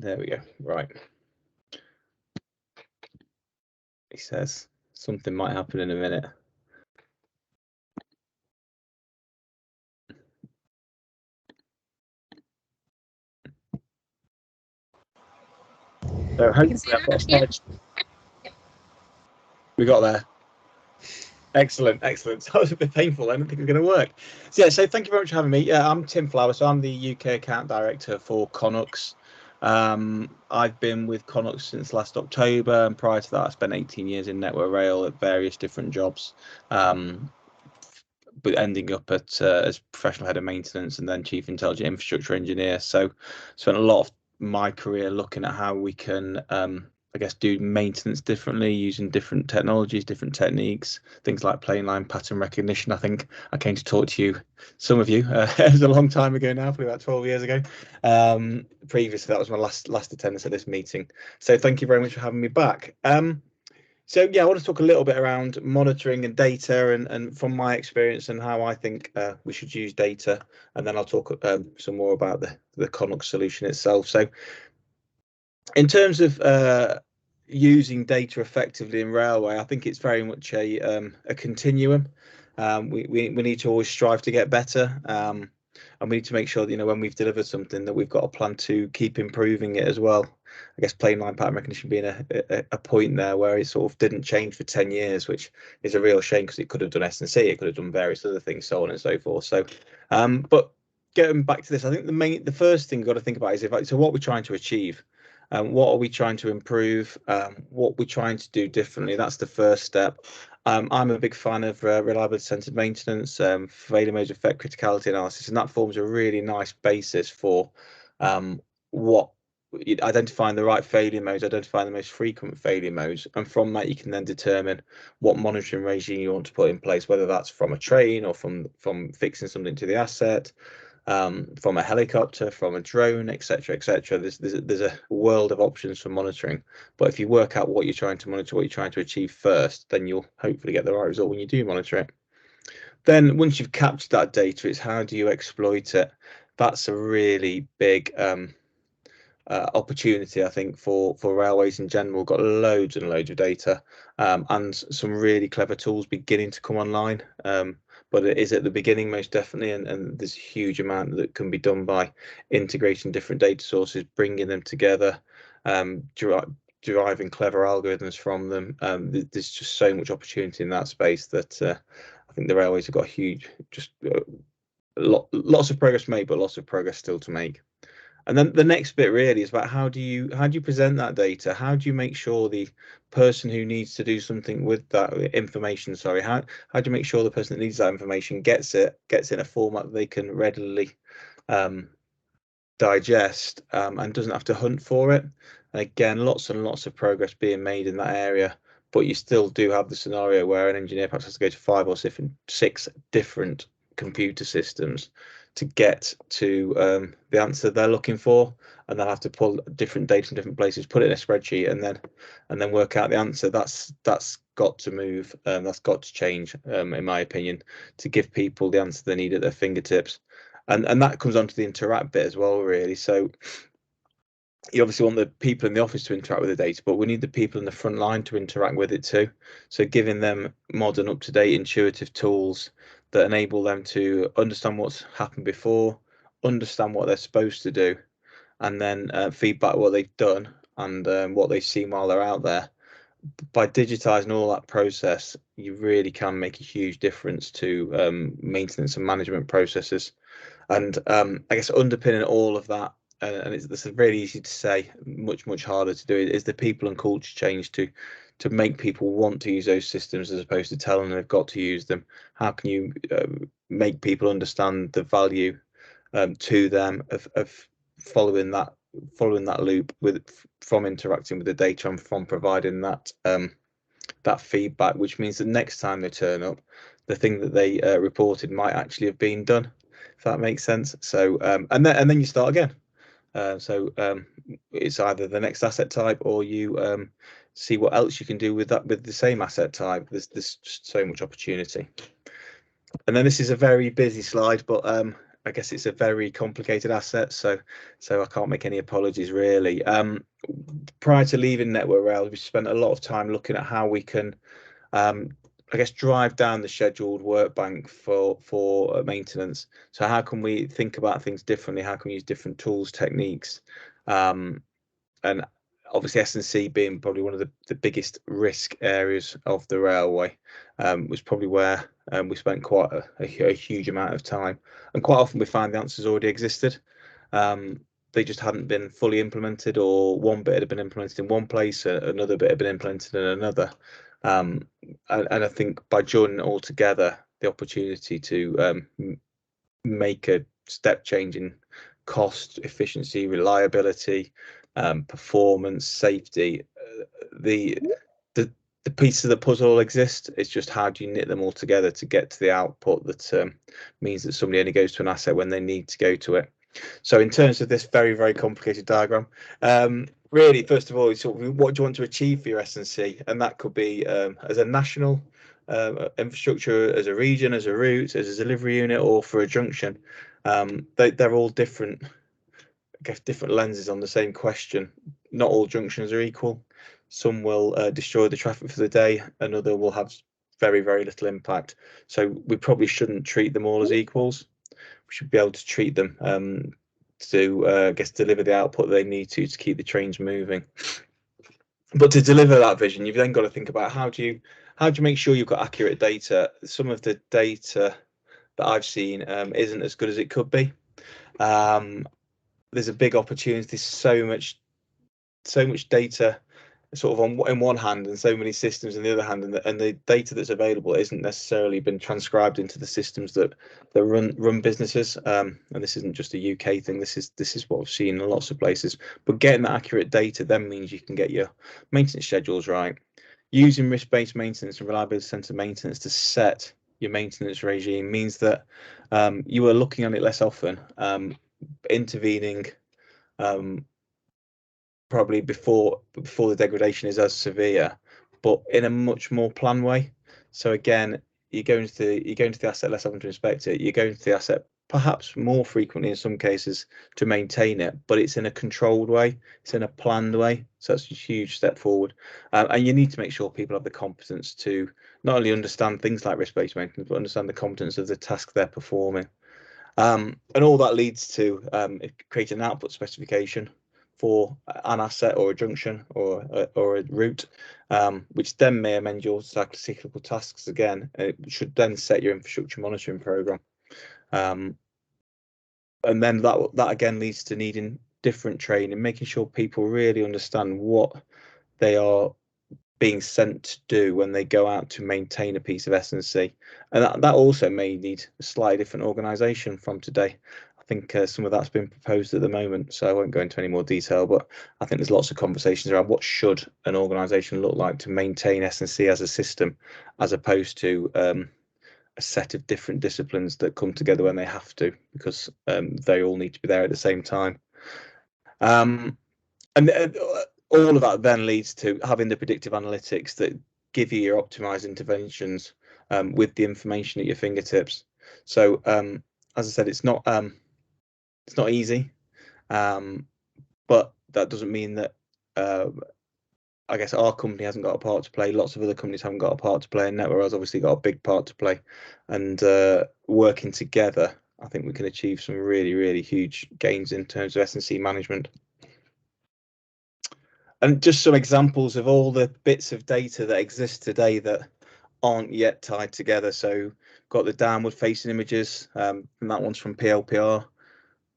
There we go. Right. He says something might happen in a minute. So hopefully I've got a slide. We got there. Excellent, excellent. So that was a bit painful. I don't think it's going to work. So yeah, so thank you very much for having me. Yeah, I'm Tim Flower. So I'm the UK account director for KONUX. I've been with KONUX since last October, and prior to that, I spent 18 years in Network Rail at various different jobs, but ending up at as professional head of maintenance and then chief intelligent infrastructure engineer. So spent a lot of my career looking at how we can I guess do maintenance differently using different technologies, different techniques, things like plain line pattern recognition. I think I came to talk to you, some of you, it was a long time ago now, probably about 12 years ago. Previously, that was my last attendance at this meeting. So thank you very much for having me back. So yeah, I want to talk a little bit around monitoring and data, and from my experience and how I think we should use data, and then I'll talk some more about the KONUX solution itself. So in terms of using data effectively in railway, I think it's very much a continuum. We need to always strive to get better, and we need to make sure that, you know, when we've delivered something, that we've got a plan to keep improving it as well. I guess plain line pattern recognition being a point there where it sort of didn't change for 10 years, which is a real shame because it could have done S&C, it could have done various other things, so on and so forth. So, but getting back to this, I think the first thing you've got to think about is so what we're trying to achieve. What are we trying to improve? What we're trying to do differently? That's the first step. I'm a big fan of reliability-centered maintenance, failure modes effect criticality analysis, and that forms a really nice basis for identifying the right failure modes, identifying the most frequent failure modes, and from that you can then determine what monitoring regime you want to put in place, whether that's from a train or from fixing something to the asset, from a helicopter, from a drone, etc., etc. There's a world of options for monitoring, but if you work out what you're trying to monitor, what you're trying to achieve first, then you'll hopefully get the right result when you do monitor it. Then once you've captured that data, it's how do you exploit it? That's a really big opportunity, I think, for railways in general. Got loads and loads of data, and some really clever tools beginning to come online. But it is at the beginning, most definitely, and there's a huge amount that can be done by integrating different data sources, bringing them together, deriving clever algorithms from them. There's just so much opportunity in that space that I think the railways have got huge, just lots of progress made, but lots of progress still to make. And then the next bit really is about how do you present that data? How do you make sure the person who needs to do something with that information, how do you make sure the person that needs that information gets in a format that they can readily digest, and doesn't have to hunt for it? And again, lots and lots of progress being made in that area, but you still do have the scenario where an engineer perhaps has to go to 5 or 6 different computer systems to get to the answer they're looking for, and they'll have to pull different data from different places, put it in a spreadsheet, and then work out the answer. That's got to move, that's got to change, in my opinion, to give people the answer they need at their fingertips. And that comes on to the interact bit as well, really. So you obviously want the people in the office to interact with the data, but we need the people in the front line to interact with it too. So giving them modern, up-to-date, intuitive tools that enable them to understand what's happened before, understand what they're supposed to do, and then feedback what they've done and what they've seen while they're out there. By digitizing all that process, you really can make a huge difference to maintenance and management processes. And I guess underpinning all of that, and it's really easy to say, much harder to do, is the people and culture change to make people want to use those systems as opposed to telling them they've got to use them. How can you make people understand the value to them of following that loop from interacting with the data and from providing that that feedback, which means that next time they turn up, the thing that they reported might actually have been done, if that makes sense. So and then you start again. So it's either the next asset type, or you see what else you can do with the same asset type. There's just so much opportunity. And then this is a very busy slide, but I guess it's a very complicated asset, so I can't make any apologies really. Prior to leaving Network Rail, we spent a lot of time looking at how we can, I guess, drive down the scheduled work bank for maintenance. So how can we think about things differently? How can we use different tools, techniques, and obviously S&C being probably one of the biggest risk areas of the railway, was probably where we spent quite a huge amount of time, and quite often we find the answers already existed. They just hadn't been fully implemented, or one bit had been implemented in one place, another bit had been implemented in another. And I think by joining it all together, the opportunity to make a step change in cost, efficiency, reliability, performance, safety, the pieces of the puzzle exist. It's just how do you knit them all together to get to the output that means that somebody only goes to an asset when they need to go to it. So in terms of this very, very complicated diagram, really, first of all, sort of what do you want to achieve for your S&C? And that could be as a national infrastructure, as a region, as a route, as a delivery unit, or for a junction. They're all different, I guess, different lenses on the same question. Not all junctions are equal. Some will destroy the traffic for the day, another will have very, very little impact. So we probably shouldn't treat them all as equals. We should be able to treat them to I guess deliver the output they need to keep the trains moving. But to deliver that vision, you've then got to think about how do you make sure you've got accurate data. Some of the data that I've seen isn't as good as it could be. There's a big opportunity, so much data sort of in one hand and so many systems in the other hand, and the data that's available isn't necessarily been transcribed into the systems that run businesses. And this isn't just a UK thing. This is what I've seen in lots of places. But getting that accurate data then means you can get your maintenance schedules right. Using risk-based maintenance and reliability centered maintenance to set your maintenance regime means that you are looking at it less often, intervening probably before the degradation is as severe, but in a much more planned way. So again, you're going to the asset less often to inspect it. You're going to the asset perhaps more frequently in some cases to maintain it, but it's in a controlled way. It's in a planned way. So that's a huge step forward. And you need to make sure people have the competence to not only understand things like risk-based maintenance, but understand the competence of the task they're performing. And all that leads to creating an output specification for an asset or a junction or a route, which then may amend your cyclical tasks again. It should then set your infrastructure monitoring program, and then that again leads to needing different training, making sure people really understand what they are being sent to do when they go out to maintain a piece of S&C, and that also may need a slightly different organisation from today. I think some of that's been proposed at the moment, so I won't go into any more detail, but I think there's lots of conversations around what should an organisation look like to maintain S&C as a system, as opposed to a set of different disciplines that come together when they have to, because they all need to be there at the same time. And all of that then leads to having the predictive analytics that give you your optimized interventions with the information at your fingertips. So as I said, it's not easy, but that doesn't mean that I guess our company hasn't got a part to play. Lots of other companies haven't got a part to play, and Network has obviously got a big part to play. And working together, I think we can achieve some really, really huge gains in terms of S&C management. And just some examples of all the bits of data that exist today that aren't yet tied together. So got the downward facing images, and that one's from PLPR.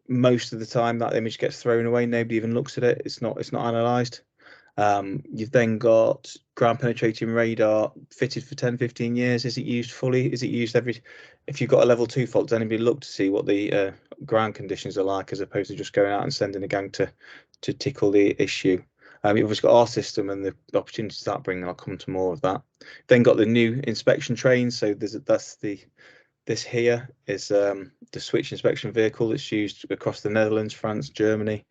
Most of the time that image gets thrown away, nobody even looks at it. It's not analysed. You've then got ground penetrating radar fitted for 10-15 years. Is it used fully? Is it used if you've got a level 2 fault, does anybody look to see what the ground conditions are like, as opposed to just going out and sending a gang to tickle the issue? You've obviously got our system and the opportunities that bring, and I'll come to more of that. Then got the new inspection trains. So this here is the switch inspection vehicle that's used across the Netherlands, France, Germany.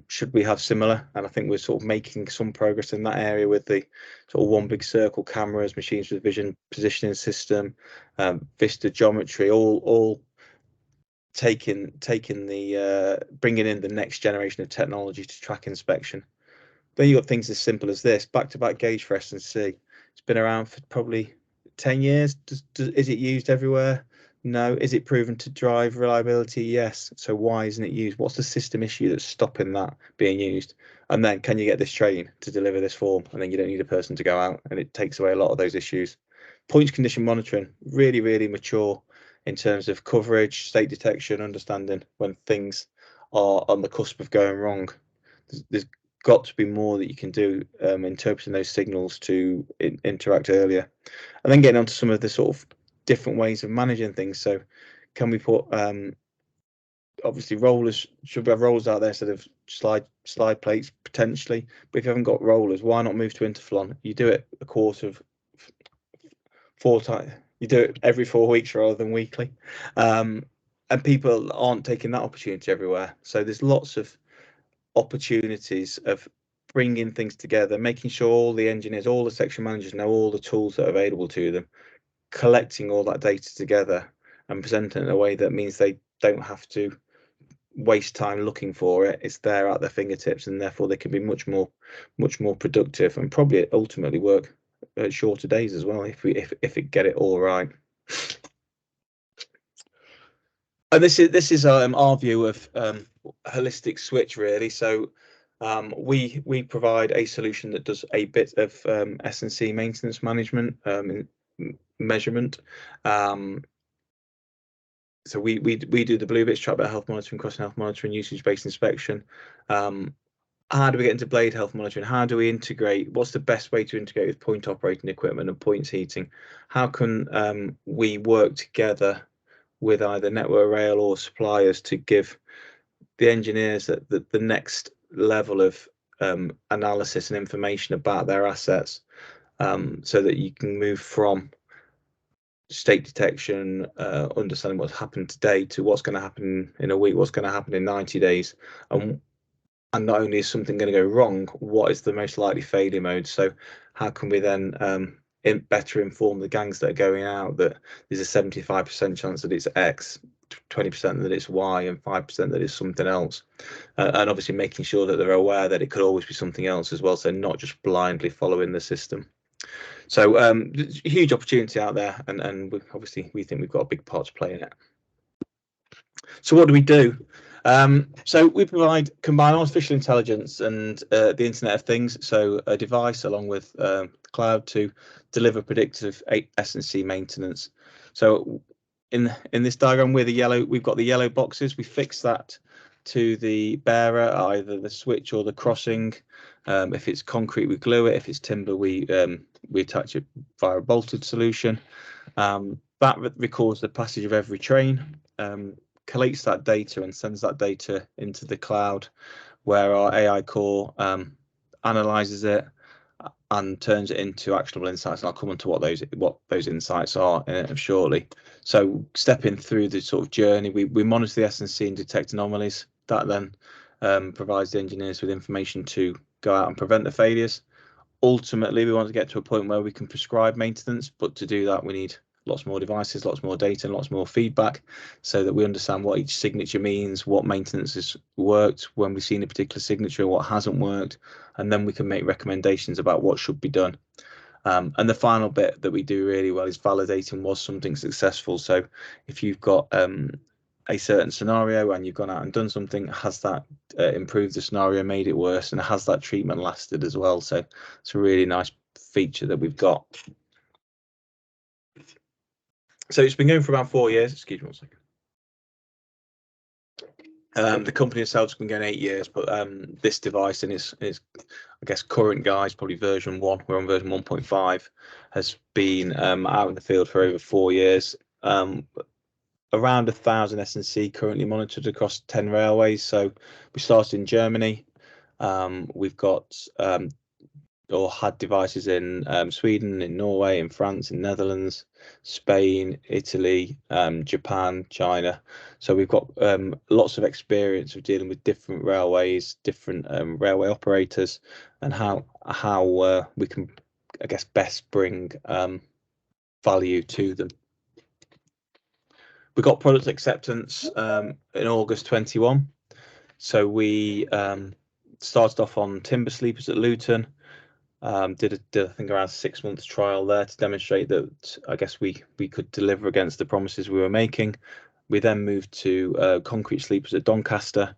Should we have similar? And I think we're sort of making some progress in that area with the sort of one big circle cameras, machines with vision positioning system, Vista geometry, all bringing in the next generation of technology to track inspection. Then you've got things as simple as this: back-to-back gauge for S&C. It's been around for probably 10 years. Is it used everywhere? No. Is it proven to drive reliability? Yes. So why isn't it used? What's the system issue that's stopping that being used? And then can you get this train to deliver this form? And then you don't need a person to go out, and it takes away a lot of those issues. Points condition monitoring, really, really mature in terms of coverage, state detection, understanding when things are on the cusp of going wrong. There's got to be more that you can do interpreting those signals to interact earlier, and then getting onto some of the sort of different ways of managing things. So can we put obviously rollers, should we have rollers out there instead of slide plates potentially? But if you haven't got rollers, why not move to Interflon? You do it a course of 4 times, you do it every 4 weeks rather than weekly, and people aren't taking that opportunity everywhere. So there's lots of opportunities of bringing things together, making sure all the engineers, all the section managers know all the tools that are available to them, collecting all that data together and presenting it in a way that means they don't have to waste time looking for it. It's there at their fingertips, and therefore they can be much more productive, and probably ultimately work at shorter days as well if it get it all right. And this is our view of holistic switch, really. So we provide a solution that does a bit of S&C maintenance management measurement. So we do the blue bits: Trackbed health monitoring, crossing health monitoring, usage-based inspection. How do we get into blade health monitoring? How do we integrate? What's the best way to integrate with point operating equipment and points heating? How can we work together with either network rail or suppliers to give the engineers the next level of analysis and information about their assets, so that you can move from state detection, understanding what's happened today, to what's going to happen in a week, what's going to happen in 90 days, and not only is something going to go wrong, what is the most likely failure mode? So how can we then better inform the gangs that are going out that there's a 75% chance that it's X, 20% that it's Y, and 5% that it's something else, and obviously making sure that they're aware that it could always be something else as well, so not just blindly following the system. So huge opportunity out there, and obviously we think we've got a big part to play in it. So what do we do? So we combine artificial intelligence and the Internet of Things, so a device along with cloud to deliver predictive S&C maintenance. So in this diagram, we've got the yellow boxes. We fix that to the bearer, either the switch or the crossing. If it's concrete, we glue it. If it's timber, we attach it via a bolted solution. That records the passage of every train, collates that data and sends that data into the cloud, where our AI core analyzes it and turns it into actionable insights. And I'll come on to what those insights are shortly. So stepping through the sort of journey, we monitor the S&C and detect anomalies. That then provides the engineers with information to go out and prevent the failures. Ultimately, we want to get to a point where we can prescribe maintenance, but to do that, we need lots more devices, lots more data, and lots more feedback, so that we understand what each signature means, what maintenance has worked when we've seen a particular signature, what hasn't worked, and then we can make recommendations about what should be done. And the final bit that we do really well is validating was something successful. So if you've got a certain scenario and you've gone out and done something, has that improved the scenario, made it worse, and has that treatment lasted as well? So it's a really nice feature that we've got. So it's been going for about 4 years. Excuse me 1 second. The company itself has been going 8 years, but this device in its I guess current guise, probably version 1, we're on version 1.5, has been out in the field for over 4 years. Around 1,000 S&C currently monitored across 10 railways. So we started in Germany. We've got or had devices in Sweden, in Norway, in France, in Netherlands, Spain, Italy, Japan, China. So we've got lots of experience of dealing with different railways, different railway operators, and how we can, I guess, best bring value to them. We got product acceptance in August 21. So we started off on timber sleepers at Luton. Did I think around 6 months trial there to demonstrate that I guess we could deliver against the promises we were making. We then moved to concrete sleepers at Doncaster,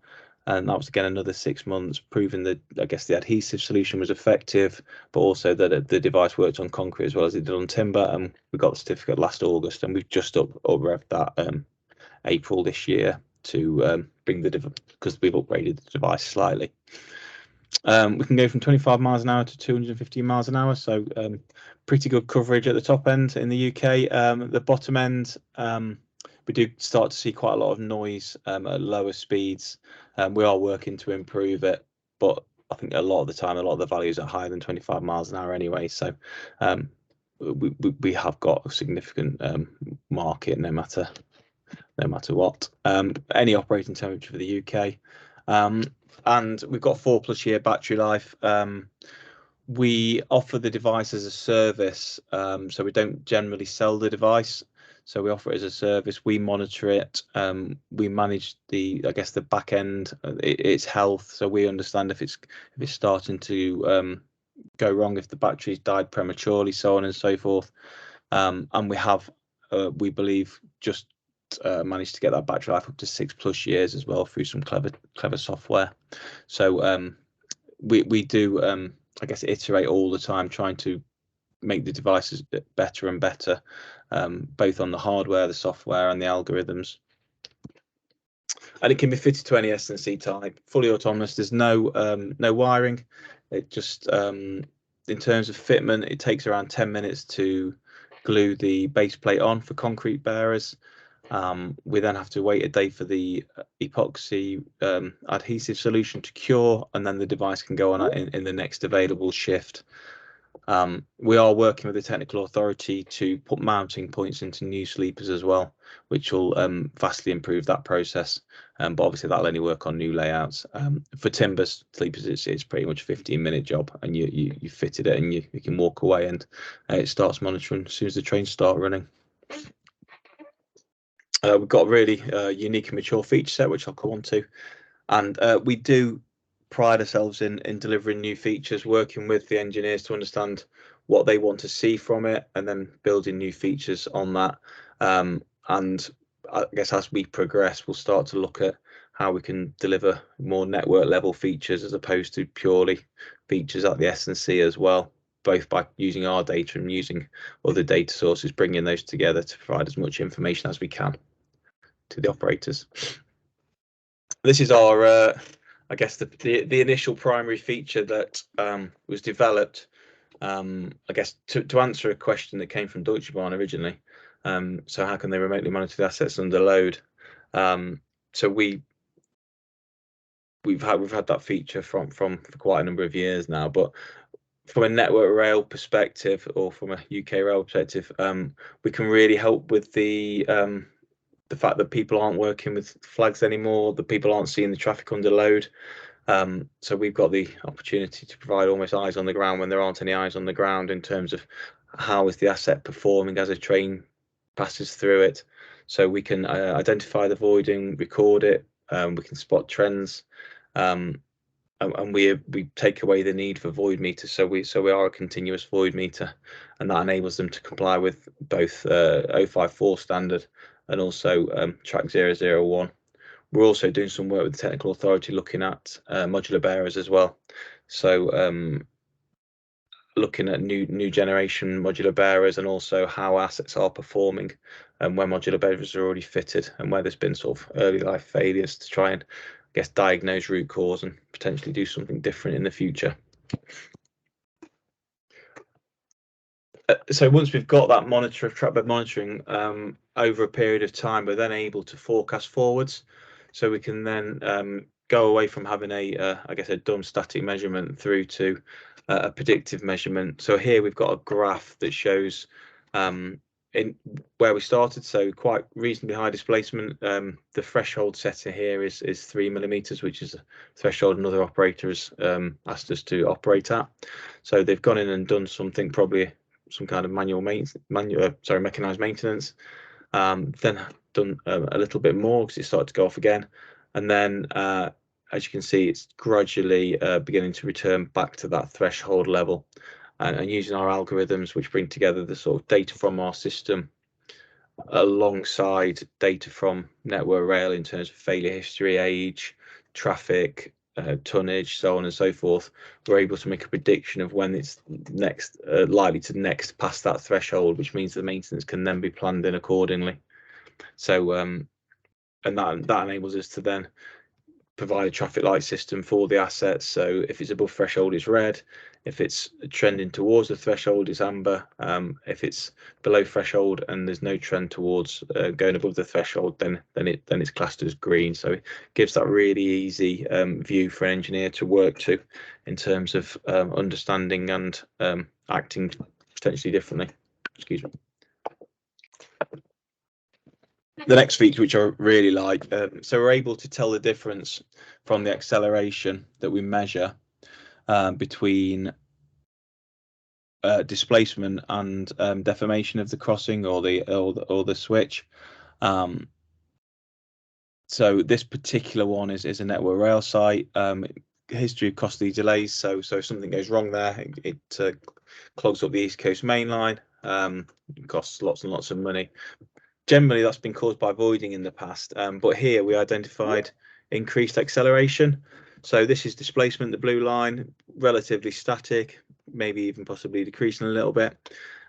and that was again another 6 months, proving that I guess the adhesive solution was effective, but also that the device worked on concrete as well as it did on timber. And we got the certificate last August, and we've just up-revved that April this year to bring the because we've upgraded the device slightly. We can go from 25 miles an hour to 215 miles an hour, so pretty good coverage at the top end in the UK. At the bottom end, we do start to see quite a lot of noise at lower speeds. We are working to improve it, but I think a lot of the time, a lot of the values are higher than 25 miles an hour anyway. So we have got a significant market, no matter what. Any operating temperature for the UK. And we've got 4+ year battery life. We offer the device as a service, so we don't generally sell the device. So we offer it as a service. We monitor it. We manage the back end, its health. So we understand if it's starting to go wrong, if the battery's died prematurely, so on and so forth. And we have, we believe, just managed to get that battery life up to 6+ years as well through some clever software. So we do I guess iterate all the time, trying to make the devices better and better, both on the hardware, the software, and the algorithms. And it can be fitted to any S&C type, fully autonomous. There's no wiring. It just in terms of fitment, it takes around 10 minutes to glue the base plate on for concrete bearers. We then have to wait a day for the epoxy adhesive solution to cure, and then the device can go on in the next available shift. We are working with the technical authority to put mounting points into new sleepers as well, which will vastly improve that process. But obviously that'll only work on new layouts. For timber sleepers, it's pretty much a 15-minute job, and you fitted it and you can walk away, and it starts monitoring as soon as the trains start running. We've got a really unique and mature feature set, which I'll come on to, and we do pride ourselves in delivering new features, working with the engineers to understand what they want to see from it, and then building new features on that. And I guess as we progress, we'll start to look at how we can deliver more network level features as opposed to purely features at the S&C as well, both by using our data and using other data sources, bringing those together to provide as much information as we can to the operators. This is our I guess the initial primary feature that was developed, I guess to answer a question that came from Deutsche Bahn originally. So how can they remotely monitor the assets under load? So we've had that feature for quite a number of years now, but from a Network Rail perspective, or from a UK rail perspective, we can really help with the fact that people aren't working with flags anymore, that people aren't seeing the traffic under load. So we've got the opportunity to provide almost eyes on the ground when there aren't any eyes on the ground, in terms of how is the asset performing as a train passes through it. So we can identify the voiding, record it, we can spot trends, and we take away the need for void meters. So we are a continuous void meter, and that enables them to comply with both 054 standard and also track 001. We're also doing some work with the technical authority looking at modular bearers as well. So looking at new generation modular bearers, and also how assets are performing and when modular bearers are already fitted, and where there's been sort of early life failures, to try and diagnose root cause and potentially do something different in the future. So once we've got that monitor of trackbed monitoring over a period of time, we're then able to forecast forwards. So we can then go away from having a dumb static measurement through to a predictive measurement. So here we've got a graph that shows in where we started, so quite reasonably high displacement. The threshold setter here is 3 millimeters, which is a threshold another operator has asked us to operate at. So they've gone in and done something, probably some kind of mechanized maintenance, then done a little bit more because it started to go off again, and then as you can see, it's gradually beginning to return back to that threshold level. And using our algorithms, which bring together the sort of data from our system alongside data from Network Rail in terms of failure history, age, traffic, tonnage, so on and so forth, we're able to make a prediction of when it's next likely to next pass that threshold, which means the maintenance can then be planned in accordingly. So and that enables us to then provide a traffic light system for the assets. So if it's above threshold, it's red. If it's trending towards the threshold, it's amber. If it's below threshold and there's no trend towards going above the threshold, then it's classed as green. So it gives that really easy view for an engineer to work to in terms of understanding and acting potentially differently. Excuse me. The next feature, which I really like, so we're able to tell the difference from the acceleration that we measure between displacement and deformation of the crossing or the switch. So this particular one is a Network Rail site. History of costly delays. So if something goes wrong there, it clogs up the East Coast main line. Costs lots and lots of money. Generally, that's been caused by voiding in the past, but here we identified increased acceleration. So this is displacement, the blue line, relatively static, maybe even possibly decreasing a little bit.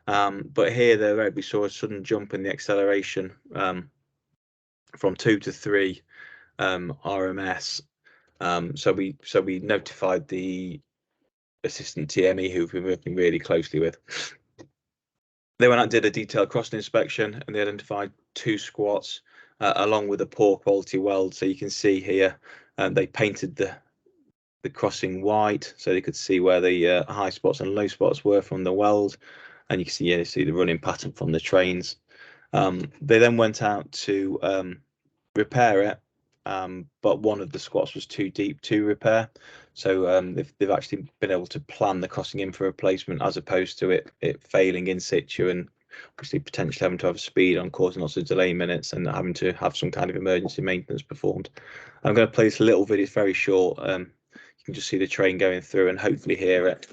But here, there we saw a sudden jump in the acceleration from 2 to 3 RMS. So we notified the assistant TME, who we've been working really closely with. They went out and did a detailed crossing inspection, and they identified 2 squats along with a poor quality weld. So you can see here, they painted the crossing white so they could see where the high spots and low spots were from the weld, and you can see the running pattern from the trains. They then went out to repair it, but one of the squats was too deep to repair. So they've actually been able to plan the crossing in for replacement, as opposed to it failing in situ and obviously potentially having to have a speed on, causing lots of delay minutes and having to have some kind of emergency maintenance performed. I'm going to play this little video, it's very short. You can just see the train going through and hopefully hear it.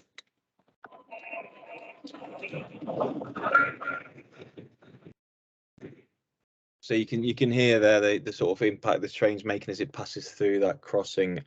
So you can hear there the sort of impact the train's making as it passes through that crossing.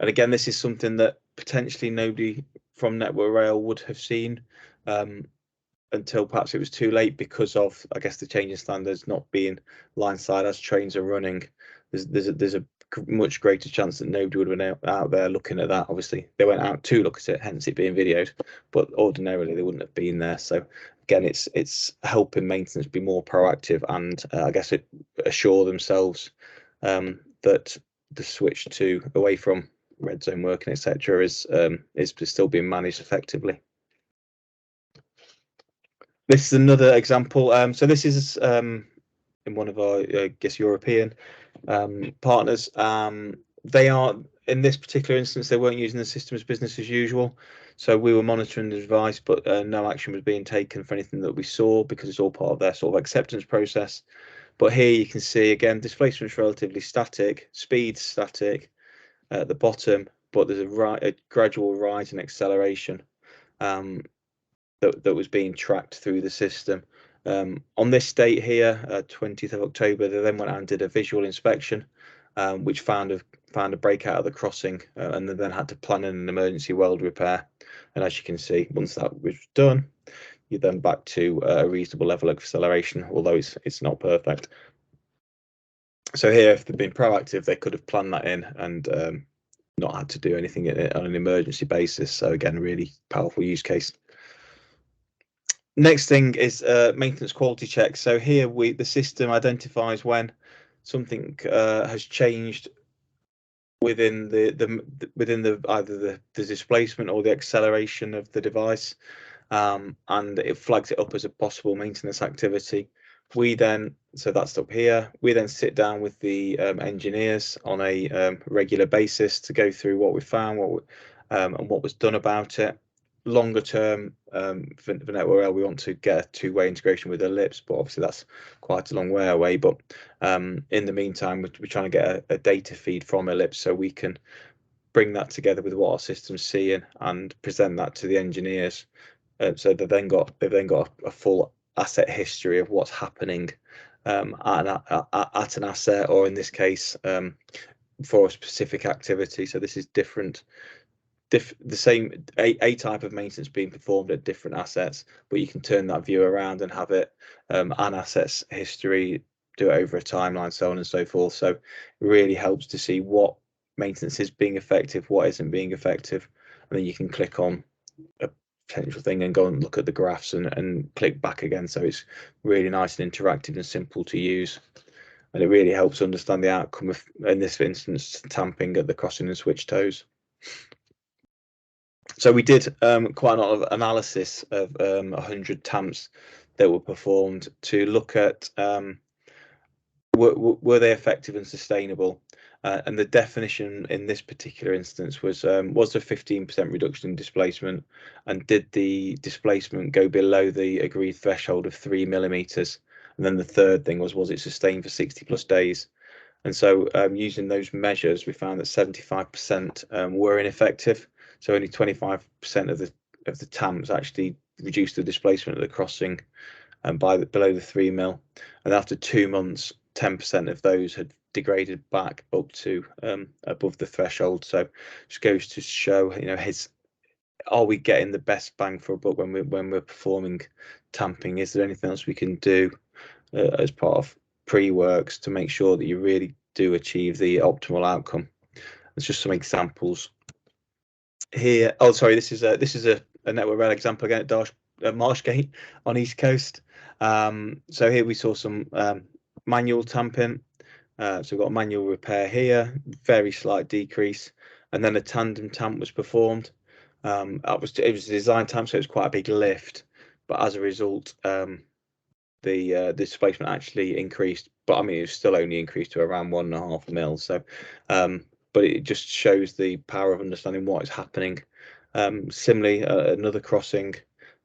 And again, this is something that potentially nobody from Network Rail would have seen until perhaps it was too late, because of, I guess, the changing standards not being line side as trains are running. There's a much greater chance that nobody would have been out there looking at that. Obviously, they went out to look at it, hence it being videoed, but ordinarily they wouldn't have been there. So again, it's helping maintenance be more proactive and I guess it assure themselves that the switch to away from red zone working, etc., is still being managed effectively. This is another example. So this is in one of our, I guess, European partners. They are, in this particular instance, they weren't using the system as business as usual. So we were monitoring the device, but no action was being taken for anything that we saw, because it's all part of their sort of acceptance process. But here you can see, again, displacement is relatively static, speed static at the bottom, but there's a gradual rise in acceleration that was being tracked through the system. On this date here, 20th of October, they then went out and did a visual inspection, which found a breakout of the crossing, and they then had to plan in an emergency weld repair. And as you can see, once that was done, you're then back to a reasonable level of acceleration, although it's not perfect. So here, if they've been proactive, they could have planned that in and not had to do anything on an emergency basis. So again, really powerful use case. Next thing is maintenance quality checks. So here the system identifies when something has changed within either the displacement or the acceleration of the device, and it flags it up as a possible maintenance activity. So that's up here. We then sit down with the engineers on a regular basis to go through what we found, and what was done about it. longer term, for NetworkRail, we want to get a two-way integration with Ellipse, but obviously that's quite a long way away. But in the meantime, we're trying to get a data feed from Ellipse so we can bring that together with what our system's seeing and present that to the engineers. So they've then got a full asset history of what's happening at an asset, or in this case, for a specific activity. So this is different. The same a type of maintenance being performed at different assets, but you can turn that view around and have it an assets history, do it over a timeline, so on and so forth. So it really helps to see what maintenance is being effective, what isn't being effective, and then you can click on a potential thing and go and look at the graphs and click back again. So it's really nice and interactive and simple to use, and it really helps understand the outcome of, in this instance, tamping at the crossing and switch toes. So we did quite a lot of analysis of 100 tamps that were performed to look at were they effective and sustainable, and the definition in this particular instance was a 15% reduction in displacement, and did the displacement go below the agreed threshold of 3 millimeters? And then the third thing was it sustained for 60+ days? And so using those measures, we found that 75% were ineffective. So only 25% of the tamps actually reduced the displacement of the crossing below the 3 mil. And after 2 months, 10% of those had degraded back up to above the threshold. So just goes to show, are we getting the best bang for a buck when we're performing tamping? Is there anything else we can do as part of pre-works to make sure that you really do achieve the optimal outcome? There's just some examples here. Oh, sorry, this is a NetworkRail example again at Marshgate on East Coast. So here we saw some manual tamping. So we've got a manual repair here, very slight decrease, and then a tandem tamp was performed. It was a design tamp, so it was quite a big lift, but as a result, the displacement actually increased, but I mean it was still only increased to around 1.5 mil. So but it just shows the power of understanding what is happening. Similarly, another crossing,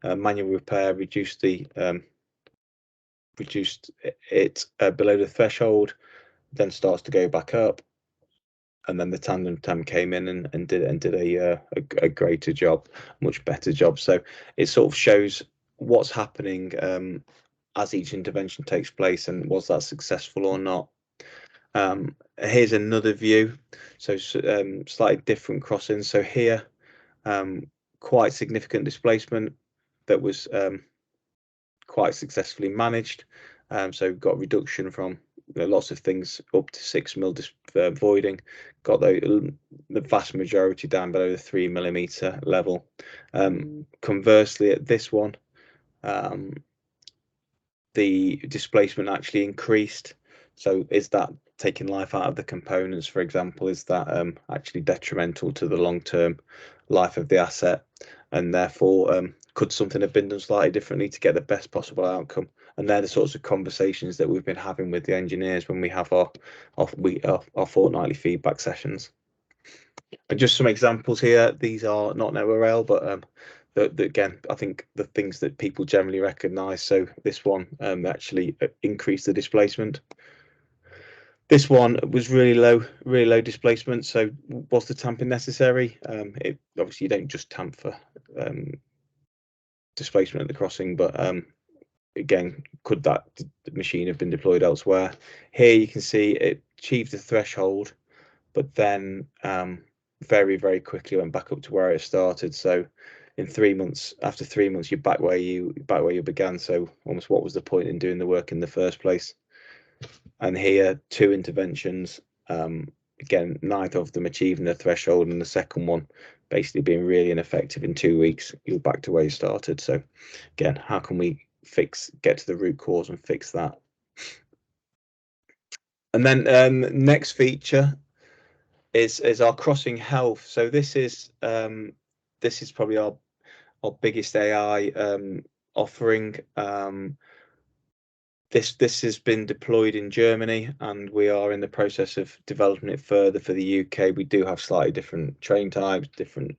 manual repair reduced it below the threshold, then starts to go back up, and then the tandem tamp came in and did a greater job, much better job. So it sort of shows what's happening as each intervention takes place, and was that successful or not. Here's another view, so slightly different crossings. So here, quite significant displacement that was quite successfully managed. So got reduction from lots of things up to 6 mil voiding, got the vast majority down below the 3 millimeter level. Conversely, at this one, the displacement actually increased. So is that taking life out of the components, for example? Is that actually detrimental to the long-term life of the asset? And therefore, could something have been done slightly differently to get the best possible outcome? And they're the sorts of conversations that we've been having with the engineers when we have our fortnightly feedback sessions. And just some examples here. These are not NetworkRail, but again, I think the things that people generally recognise. So this one actually increased the displacement. This one was really low displacement. So was the tamping necessary? Obviously you don't just tamp for displacement at the crossing, but again, could that machine have been deployed elsewhere? Here you can see it achieved the threshold, but then very, very quickly went back up to where it started. So in 3 months, after 3 months, you're back where you began. So almost, what was the point in doing the work in the first place? And here, 2 interventions, again, neither of them achieving the threshold, and the second one basically being really ineffective. In 2 weeks, you're back to where you started. So again, how can we get to the root cause and fix that? And then next feature is our crossing health. So this is probably our biggest AI offering. This has been deployed in Germany, and we are in the process of developing it further for the UK. We do have slightly different train types, different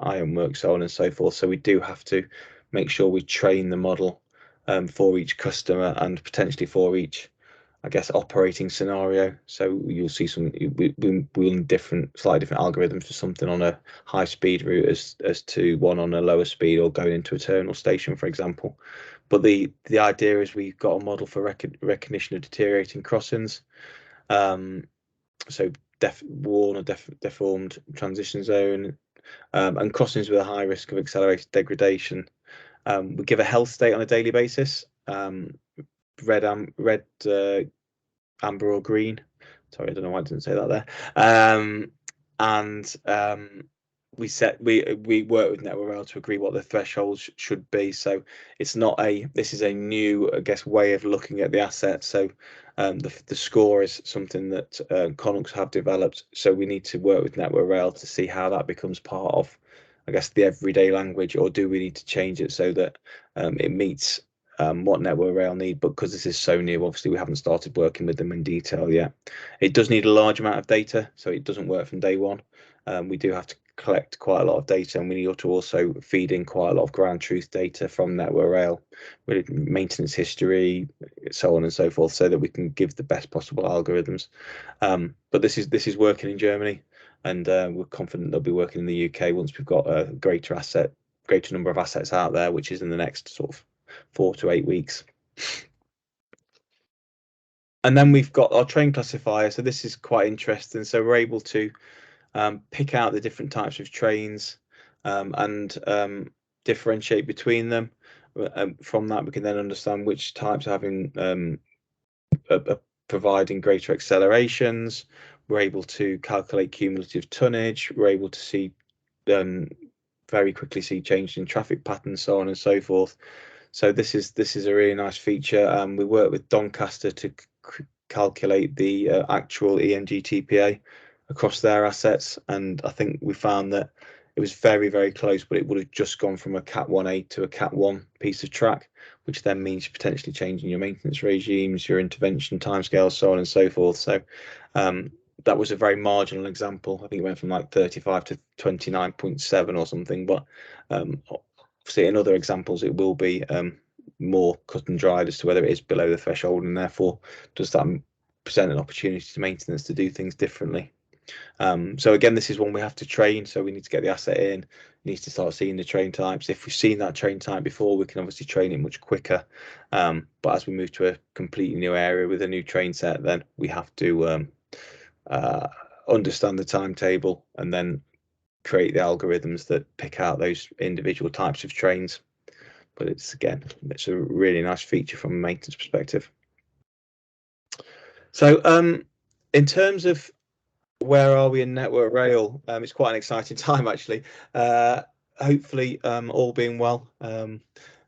ironwork, so on and so forth. So we do have to make sure we train the model for each customer and potentially for each, I guess, operating scenario. So you'll see some we'll need slightly different algorithms for something on a high speed route as to one on a lower speed or going into a terminal station, for example. But the idea is we've got a model for recognition of deteriorating crossings. So worn or deformed transition zone, and crossings with a high risk of accelerated degradation. We give a health state on a daily basis. Red, amber or green. Sorry, I don't know why I didn't say that there. We work with Network Rail to agree what the thresholds should be. So this is a new, I guess, way of looking at the asset. So the score is something that KONUX have developed. So we need to work with Network Rail to see how that becomes part of, I guess, the everyday language, or do we need to change it so that it meets what Network Rail need. But because this is so new, obviously we haven't started working with them in detail yet. It does need a large amount of data, so it doesn't work from day one. We do have to collect quite a lot of data, and we need to also feed in quite a lot of ground truth data from Network Rail, with maintenance history, so on and so forth, so that we can give the best possible algorithms. But this is working in Germany, and we're confident they'll be working in the UK once we've got a greater number of assets out there, which is in the next sort of 4 to 8 weeks. And then we've got our train classifier. So this is quite interesting. So we're able to pick out the different types of trains and differentiate between them. From that, we can then understand which types are having providing greater accelerations. We're able to calculate cumulative tonnage. We're able to see very quickly see changes in traffic patterns, so on and so forth. So this is a really nice feature. We work with Doncaster to calculate the actual ENG-TPA across their assets, and I think we found that it was very, very close, but it would have just gone from a Cat 1A to a Cat 1 piece of track, which then means you're potentially changing your maintenance regimes, your intervention timescales, so on and so forth. So that was a very marginal example. I think it went from like 35 to 29.7 or something, but obviously in other examples it will be more cut and dried as to whether it is below the threshold, and therefore does that present an opportunity to maintenance to do things differently. So again, this is one we have to train, so we need to get the asset in, needs to start seeing the train types. If we've seen that train type before, we can obviously train it much quicker, but as we move to a completely new area with a new train set, then we have to understand the timetable and then create the algorithms that pick out those individual types of trains. But it's a really nice feature from a maintenance perspective. So in terms of where are we in Network Rail, it's quite an exciting time actually. Hopefully all being well,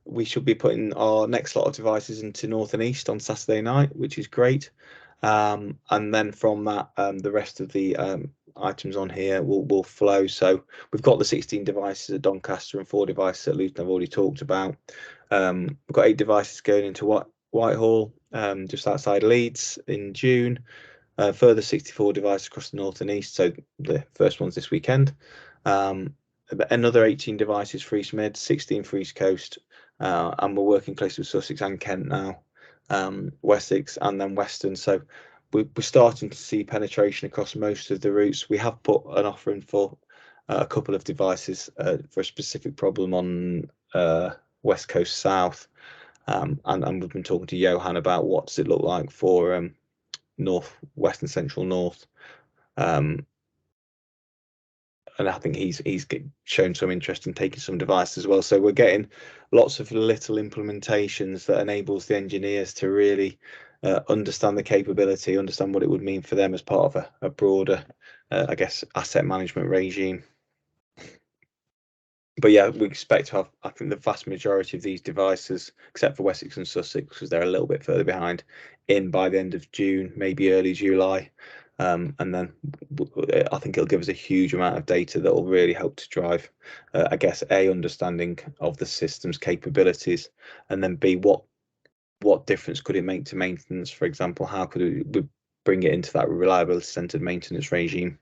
we should be putting our next lot of devices into North and East on Saturday night, which is great. And then from that, the rest of the items on here will flow. So we've got the 16 devices at Doncaster and 4 devices at Luton I've already talked about. We've got 8 devices going into Whitehall, just outside Leeds in June. Further 64 devices across the North and East, so the first one's this weekend. Another 18 devices for East Mid, 16 for East Coast, and we're working closely with Sussex and Kent now, Wessex and then Western. So we're starting to see penetration across most of the routes. We have put an offer in for a couple of devices for a specific problem on West Coast South, and we've been talking to Johan about what does it look like for North, West and Central North, and I think he's shown some interest in taking some devices as well. So we're getting lots of little implementations that enables the engineers to really understand the capability, understand what it would mean for them as part of a broader, I guess, asset management regime. But yeah, we expect to have, I think, the vast majority of these devices, except for Wessex and Sussex, because they're a little bit further behind, in by the end of June, maybe early July. And then I think it'll give us a huge amount of data that will really help to drive, I guess, A, understanding of the system's capabilities, and then B, what what difference could it make to maintenance, for example? How could we bring it into that reliability centered maintenance regime?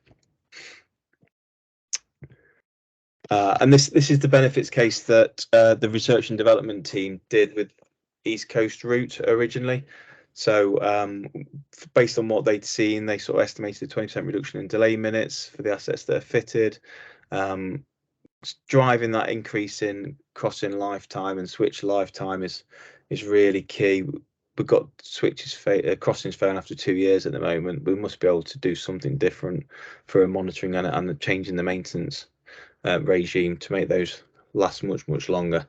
And this is the benefits case that the research and development team did with East Coast Route originally. So based on what they'd seen, they sort of estimated a 20% reduction in delay minutes for the assets that are fitted. Driving that increase in crossing lifetime and switch lifetime is really key. We've got switches crossings failing after 2 years at the moment. We must be able to do something different for monitoring and changing the maintenance regime to make those last much longer.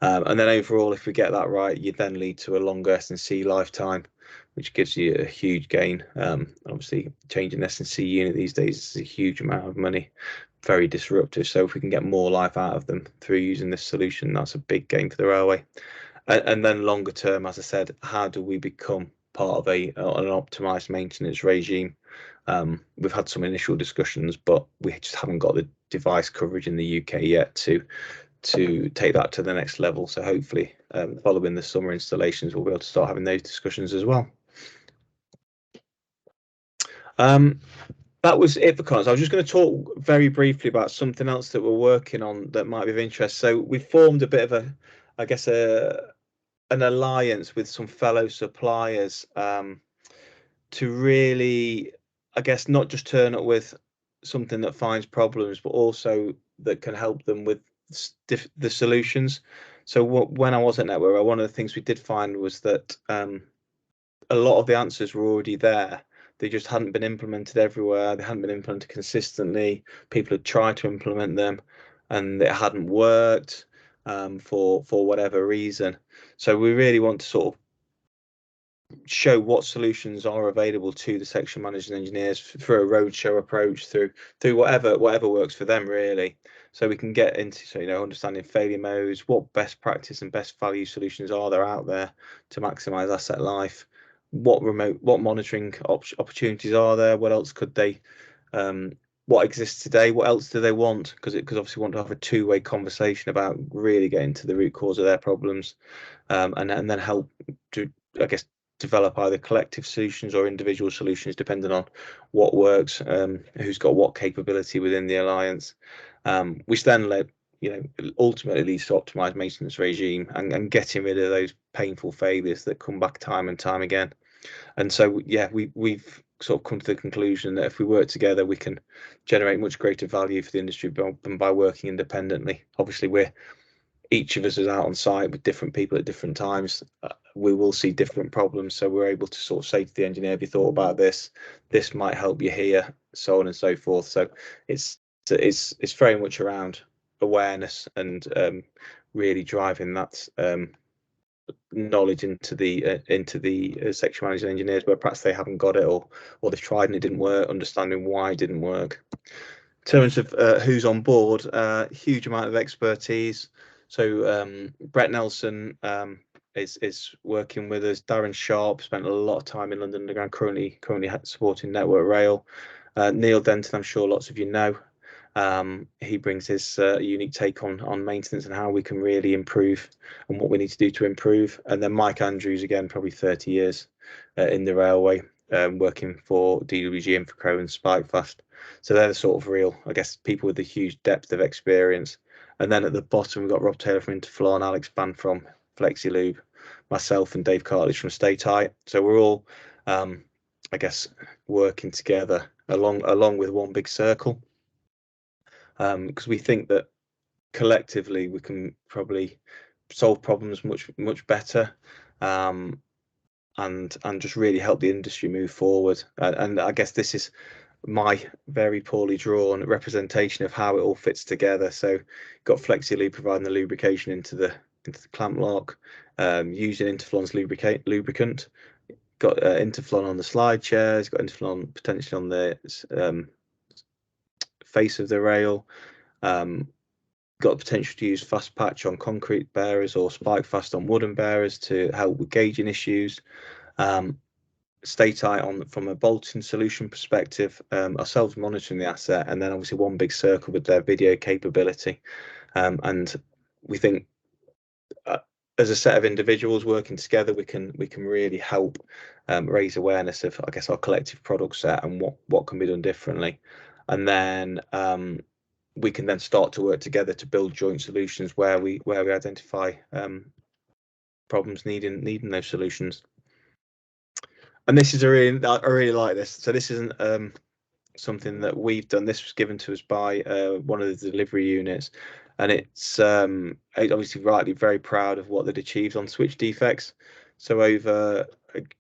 And then overall, if we get that right, you then lead to a longer S&C lifetime, which gives you a huge gain. Obviously, changing S&C unit these days is a huge amount of money, very disruptive. So if we can get more life out of them through using this solution, that's a big gain for the railway. And then longer term, as I said, how do we become part of an optimized maintenance regime? We've had some initial discussions, but we just haven't got the device coverage in the UK yet to take that to the next level. So hopefully, following the summer installations, we'll be able to start having those discussions as well. That was it for KONUX. I was just going to talk very briefly about something else that we're working on that might be of interest. So we formed a bit of an alliance with some fellow suppliers to really, I guess, not just turn up with something that finds problems, but also that can help them with the solutions. So when I was at Network, one of the things we did find was that a lot of the answers were already there. They just hadn't been implemented everywhere. They hadn't been implemented consistently. People had tried to implement them, and it hadn't worked for whatever reason. So we really want to sort of show what solutions are available to the section managers and engineers through a roadshow approach, through whatever works for them, really. So we can get into understanding failure modes, what best practice and best value solutions are there out there to maximize asset life, what monitoring opportunities are there, what else could they what exists today, what else do they want, because obviously want to have a two-way conversation about really getting to the root cause of their problems, and then help to, I guess, develop either collective solutions or individual solutions depending on what works, who's got what capability within the alliance, which then ultimately leads to optimized maintenance regime and getting rid of those painful failures that come back time and time again. And so we've sort of come to the conclusion that if we work together, we can generate much greater value for the industry than by working independently. Obviously, each of us is out on site with different people at different times. We will see different problems, so we're able to sort of say to the engineer, have you thought about this? This might help you here, so on and so forth. So it's very much around awareness and really driving that knowledge into the section managers and engineers where perhaps they haven't got it, or they've tried and it didn't work, understanding why it didn't work. In terms of who's on board, huge amount of expertise. So Brett Nelson is working with us. Darren Sharp spent a lot of time in London Underground, currently supporting Network Rail. Neil Denton, I'm sure lots of you know. He brings his unique take on maintenance and how we can really improve and what we need to do to improve. And then Mike Andrews, again, probably 30 years in the railway, working for DWG, Infocro and Spikefast. So they're the sort of real, I guess, people with a huge depth of experience. And then at the bottom, we've got Rob Taylor from Interflon, Alex Band from FlexiLube, myself and Dave Cartledge from Stay Tight. So we're all, I guess, working together along with one big circle. Because we think that collectively we can probably solve problems much better, and just really help the industry move forward. And I guess this is my very poorly drawn representation of how it all fits together. So got FlexiLube providing the lubrication into the clamp lock, using Interflon's lubricant. Got Interflon on the slide chairs. Got Interflon potentially on the face of the rail. Got the potential to use fast patch on concrete bearers or spike fast on wooden bearers to help with gauging issues. Stay tight from a bolting solution perspective, ourselves monitoring the asset, and then obviously one big circle with their video capability. And we think as a set of individuals working together, we can really help raise awareness of, I guess, our collective product set and what can be done differently, and then we can then start to work together to build joint solutions where we identify problems needing those solutions. And this is I really like this. So this isn't something that we've done. This was given to us by one of the delivery units, and it's obviously rightly very proud of what they'd achieved on switch defects. So over,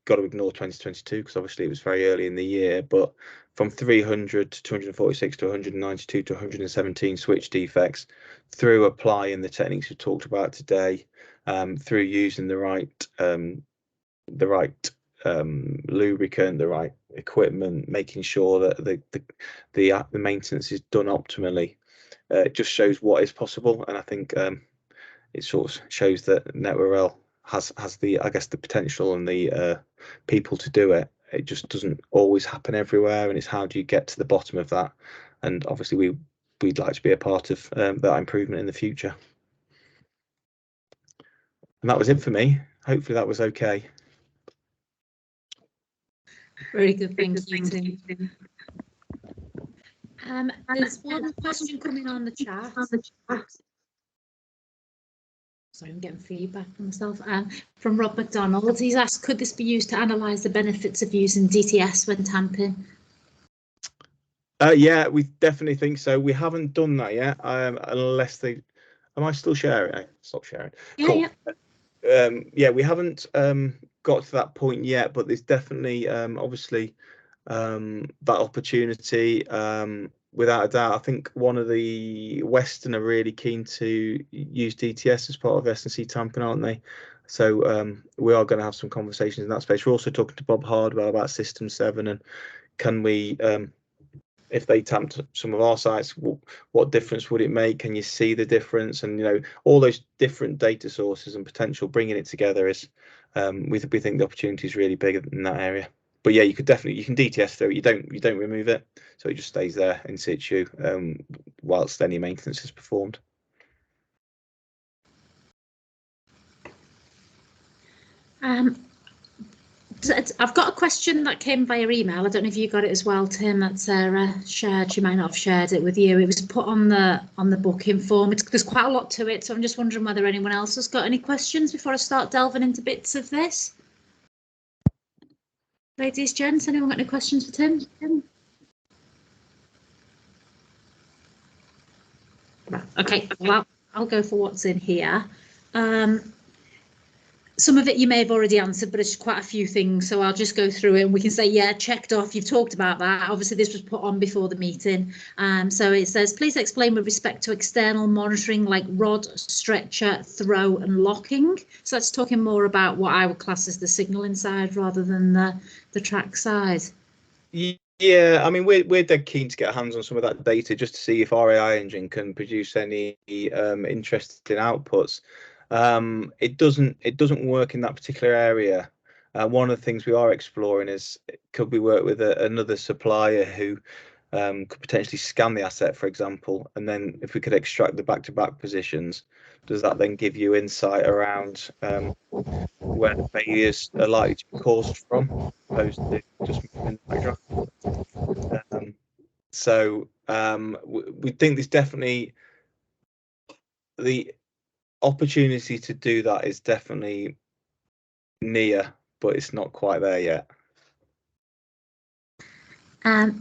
got to ignore 2022 because obviously it was very early in the year, but from 300 to 246 to 192 to 117 switch defects through applying the techniques we talked about today, through using the right lubricant, the right equipment, making sure that the maintenance is done optimally. It just shows what is possible, and I think it sort of shows that Network Rail has the, I guess, the potential and the people to do it. It just doesn't always happen everywhere, and it's how do you get to the bottom of that? And obviously we'd like to be a part of that improvement in the future. And that was it for me. Hopefully that was okay. Very good, thank you, Tim. There's one question coming on the chat. Sorry, I'm getting feedback from myself. From Rob McDonald, he's asked, could this be used to analyse the benefits of using DTS when tamping? Yeah, we definitely think so. We haven't done that yet, unless they. Am I still sharing? Stop sharing. Yeah, cool. Yeah. Yeah, we haven't got to that point yet, but there's definitely obviously that opportunity. Without a doubt, I think one of the Western are really keen to use DTS as part of S&C tamping, aren't they? So we are going to have some conversations in that space. We're also talking to Bob Hardwell about System 7 and can we, if they tamped some of our sites, what difference would it make? Can you see the difference? And, you know, all those different data sources and potential, bringing it together is, we think the opportunity is really big in that area. But yeah, you can DTS though. You don't remove it, so it just stays there in situ whilst any maintenance is performed. I've got a question that came via email. I don't know if you got it as well, Tim, that Sarah shared. She might not have shared it with you. It was put on the booking form. There's quite a lot to it, so I'm just wondering whether anyone else has got any questions before I start delving into bits of this. Ladies, gents, anyone got any questions for Tim? Right, okay, well, I'll go for what's in here. Some of it you may have already answered, but it's quite a few things, so I'll just go through it and we can say, yeah, checked off, you've talked about that. Obviously, this was put on before the meeting. So it says, please explain with respect to external monitoring like rod, stretcher, throw and locking. So that's talking more about what I would class as the signalling side rather than the track side. Yeah, I mean, we're dead keen to get hands on some of that data just to see if our AI engine can produce any interesting outputs. It doesn't work in that particular area. One of the things we are exploring is, could we work with another supplier who could potentially scan the asset, for example, and then if we could extract the back-to-back positions, does that then give you insight around where the failures are likely to be caused from, opposed to just moving the backdrop? So we think there's definitely the opportunity to do that is definitely near, but it's not quite there yet.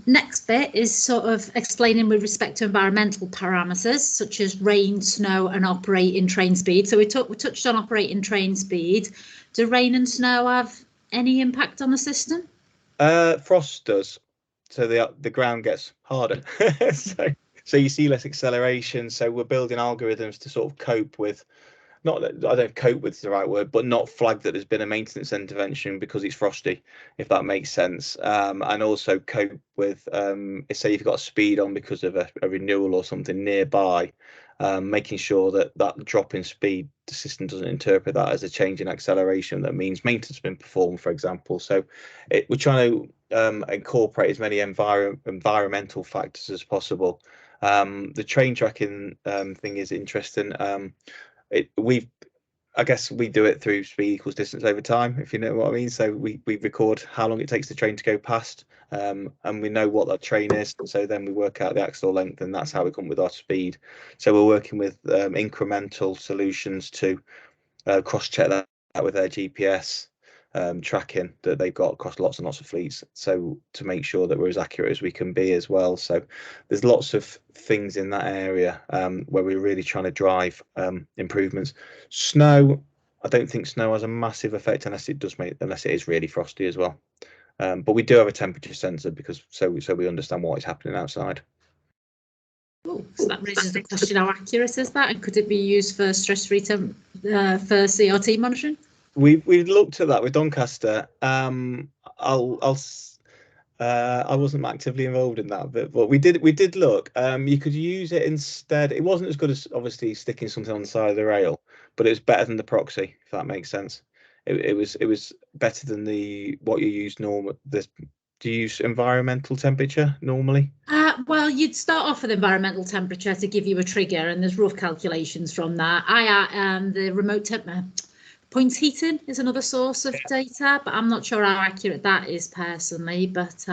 Next bit is sort of explaining with respect to environmental parameters such as rain, snow and operating train speed. So we touched on operating train speed. Do rain and snow have any impact on the system? Frost does. So the ground gets harder. so you see less acceleration. So we're building algorithms to sort of cope with, not that, I don't know if cope with the right word, but not flag that there's been a maintenance intervention because it's frosty, if that makes sense. And also cope with, say you've got a speed on because of a renewal or something nearby, making sure that drop in speed, the system doesn't interpret that as a change in acceleration that means maintenance has been performed, for example. So we're trying to incorporate as many environmental factors as possible. The train tracking thing is interesting. We've I guess we do it through speed equals distance over time, if you know what I mean. So we record how long it takes the train to go past, and we know what that train is. So then we work out the axle length, and that's how we come with our speed. So we're working with incremental solutions to cross-check that with their GPS tracking that they've got across lots and lots of fleets. So to make sure that we're as accurate as we can be as well. So there's lots of things in that area where we're really trying to drive improvements. Snow, I don't think snow has a massive effect unless it is really frosty as well. But we do have a temperature sensor because so we understand what is happening outside. Oh, so that raises the question: how accurate is that, and could it be used for stress-free for CRT monitoring? We looked at that with Doncaster. I wasn't actively involved in that, but we did look. You could use it instead. It wasn't as good as obviously sticking something on the side of the rail, but it was better than the proxy, if that makes sense. It was better than what you use normal. Do you use environmental temperature normally? Well, you'd start off with environmental temperature to give you a trigger, and there's rough calculations from that. The remote points heating is another source of data, but I'm not sure how accurate that is personally. But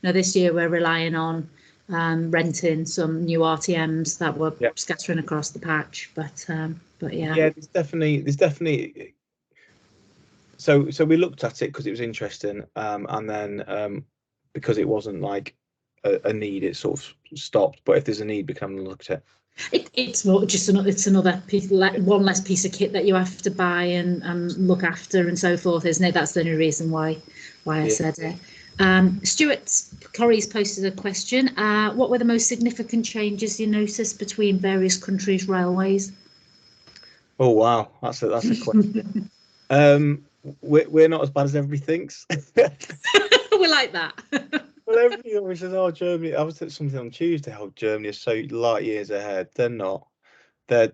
this year we're relying on renting some new RTMs that were scattering across the patch. But yeah. Yeah, there's definitely. So we looked at it because it was interesting, and then because it wasn't like a need, it sort of stopped. But if there's a need, we can look at it. It's more just another piece, like one less piece of kit that you have to buy and look after and so forth, isn't it? That's the only reason why I said it. Stuart Corrie's posted a question. What were the most significant changes you noticed between various countries' railways? Oh wow, that's a question. We're not as bad as everybody thinks. We're like that. Well, everybody always says, "Oh, Germany." I was at something on Tuesday. How Germany is so light years ahead. They're not. Their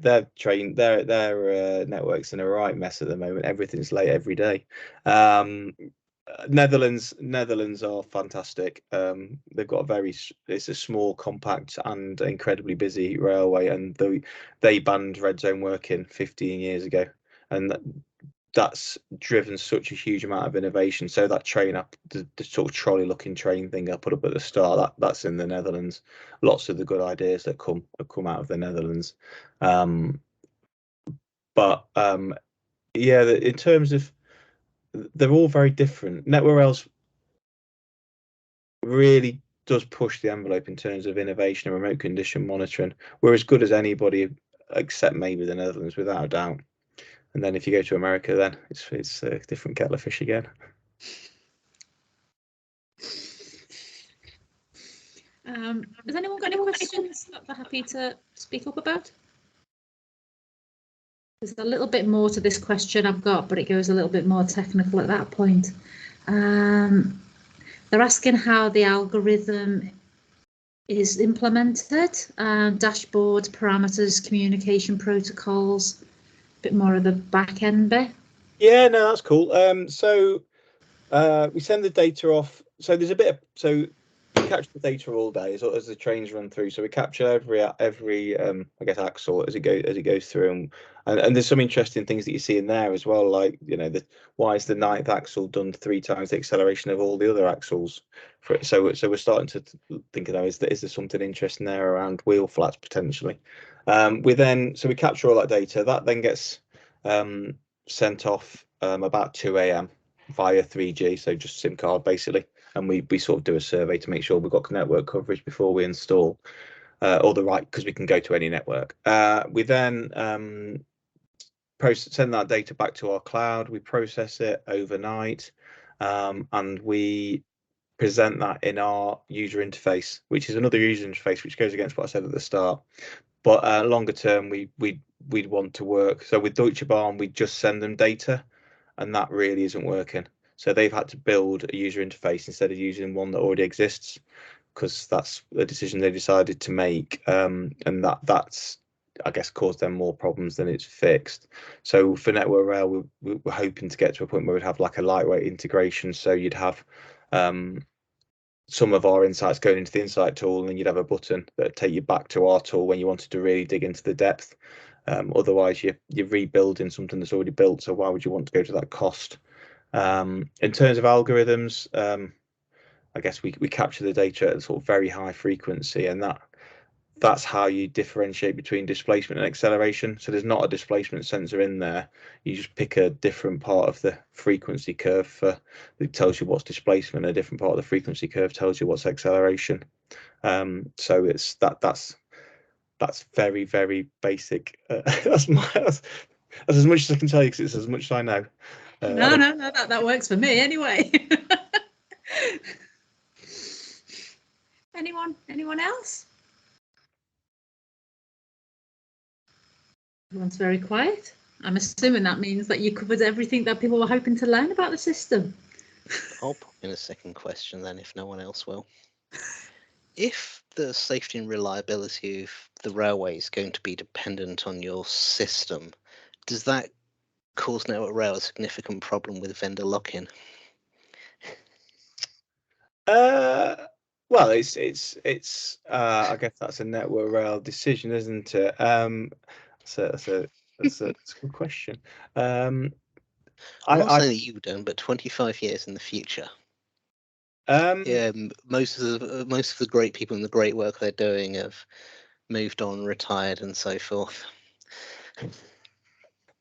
networks in a right mess at the moment. Everything's late every day. Netherlands are fantastic. They've got it's a small, compact, and incredibly busy railway, and they banned red zone working 15 years ago, and that's driven such a huge amount of innovation. So that train up, the sort of trolley looking train thing I put up at the start, that's in the Netherlands. Lots of the good ideas that have come out of the Netherlands. Yeah, in terms of, they're all very different. Network Rails really does push the envelope in terms of innovation and remote condition monitoring. We're as good as anybody except maybe the Netherlands, without a doubt. And then if you go to America, then it's a different kettle of fish again. Has anyone got any questions that they're happy to speak up about? There's a little bit more to this question I've got, but it goes a little bit more technical at that point. They're asking how the algorithm is implemented, dashboard, parameters, communication protocols, a bit more of the back end bit. Yeah, no, that's cool. So we send the data off. So there's a bit we capture the data all day as the trains run through. So we capture every I guess axle as it goes through, and there's some interesting things that you see in there as well. Like why is the 9th axle done 3 times the acceleration of all the other axles? So we're starting to think of is there something interesting there around wheel flats potentially. We capture all that data. That then gets sent off about 2 a.m. via 3G, so just SIM card basically, and we sort of do a survey to make sure we've got network coverage before we install, because we can go to any network. We then send that data back to our cloud. We process it overnight, and we present that in our user interface, which is another user interface, which goes against what I said at the start. But longer term, we'd want to work. So with Deutsche Bahn, we just send them data, and that really isn't working. So they've had to build a user interface instead of using one that already exists, because that's the decision they decided to make, and that's I guess caused them more problems than it's fixed. So for Network Rail, we're hoping to get to a point where we'd have like a lightweight integration. So you'd have some of our insights going into the insight tool, and you'd have a button that would take you back to our tool when you wanted to really dig into the depth. Otherwise, you're rebuilding something that's already built. So why would you want to go to that cost? In terms of algorithms, I guess we capture the data at a sort of very high frequency, and that's how you differentiate between displacement and acceleration. So there's not a displacement sensor in there. You just pick a different part of the frequency curve that tells you what's displacement. A different part of the frequency curve tells you what's acceleration. So it's that's very, very basic. That's as much as I can tell you, because it's as much as I know. No, that works for me anyway. Anyone else? Everyone's very quiet. I'm assuming that means that you covered everything that people were hoping to learn about the system. I'll put in a second question then, if no one else will. If the safety and reliability of the railway is going to be dependent on your system, does that cause Network Rail a significant problem with vendor lock-in? Well, it's I guess that's a Network Rail decision, isn't it? That's a good question. I'm not saying that you don't, but 25 years in the future. Yeah, most of the great people and the great work they're doing have moved on, retired, and so forth.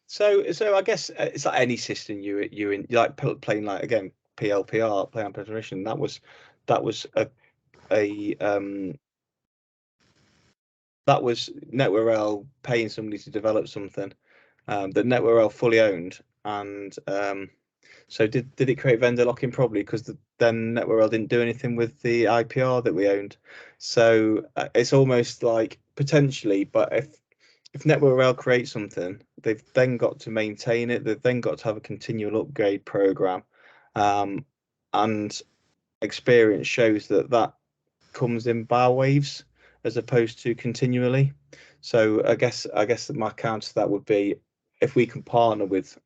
So I guess it's like any system you in, like playing, like, again, PLPR, plan preparation. That was that was Network Rail paying somebody to develop something that Network Rail fully owned, and so did it create vendor lock-in? Probably, because then Network Rail didn't do anything with the IPR that we owned. So it's almost like potentially, but if Network Rail creates something, they've then got to maintain it. They've then got to have a continual upgrade program, and experience shows that comes in bar waves as opposed to continually. So I guess that my counter to that would be, if we can partner with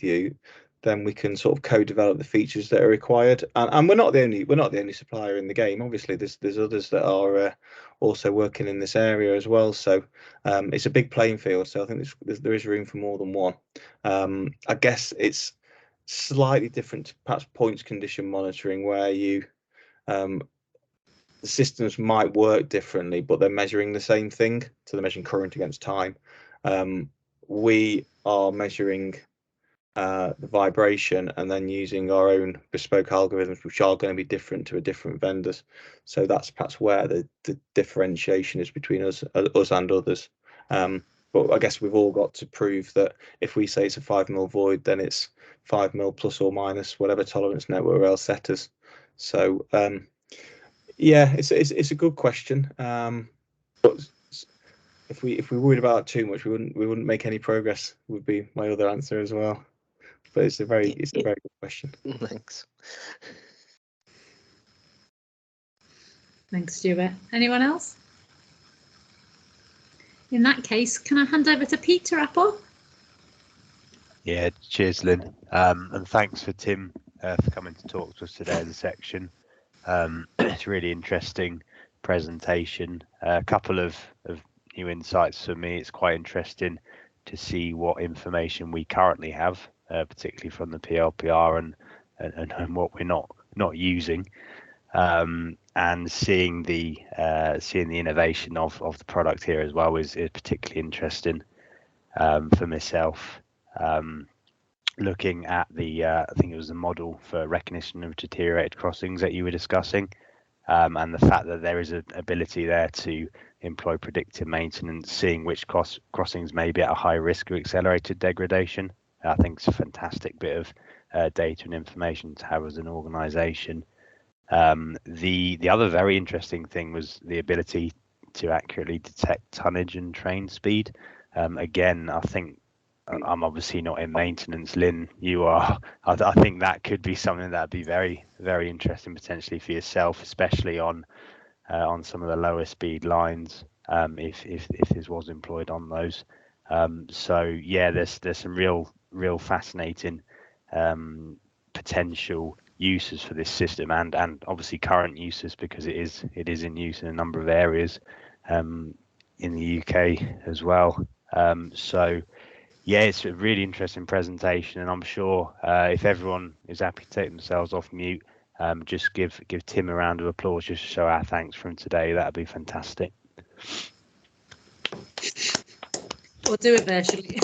you, then we can sort of co-develop the features that are required. And we're not the only supplier in the game. Obviously, there's others that are also working in this area as well. So it's a big playing field. So I think there is room for more than one. I guess it's slightly different to perhaps points condition monitoring, where the systems might work differently, but they're measuring the same thing. So they're measuring current against time. We are measuring the vibration and then using our own bespoke algorithms, which are going to be different to a different vendors. So that's perhaps where the differentiation is between us and others. But I guess we've all got to prove that if we say it's a 5 mil void, then it's 5 mil plus or minus whatever tolerance Network Rail set us. So yeah, it's a good question. But if we worried about it too much, we wouldn't make any progress, would be my other answer as well. But it's a very good question. Thanks. Thanks, Stuart. Anyone else? In that case, can I hand over to Pete to wrap up? Yeah, cheers, Lynn. And thanks for Tim for coming to talk to us today in the section. It's a really interesting presentation. A couple of new insights for me. It's quite interesting to see what information we currently have, particularly from the PLPR and what we're not using, and seeing the innovation of the product here as well is particularly interesting for myself. Looking at I think it was the model for recognition of deteriorated crossings that you were discussing, and the fact that there is an ability there to employ predictive maintenance, seeing which crossings may be at a high risk of accelerated degradation. I think it's a fantastic bit of data and information to have as an organisation. The other very interesting thing was the ability to accurately detect tonnage and train speed. Again, I think I'm obviously not in maintenance, Lynn, you are. I think that could be something that'd be very, very interesting potentially for yourself, especially on some of the lower speed lines, if this was employed on those. So yeah, there's some real fascinating potential uses for this system, and obviously current uses, because it is in use in a number of areas in the UK as well. So yeah, it's a really interesting presentation, and I'm sure if everyone is happy to take themselves off mute, just give Tim a round of applause just to show our thanks from today. That'd be fantastic. Or do it virtually.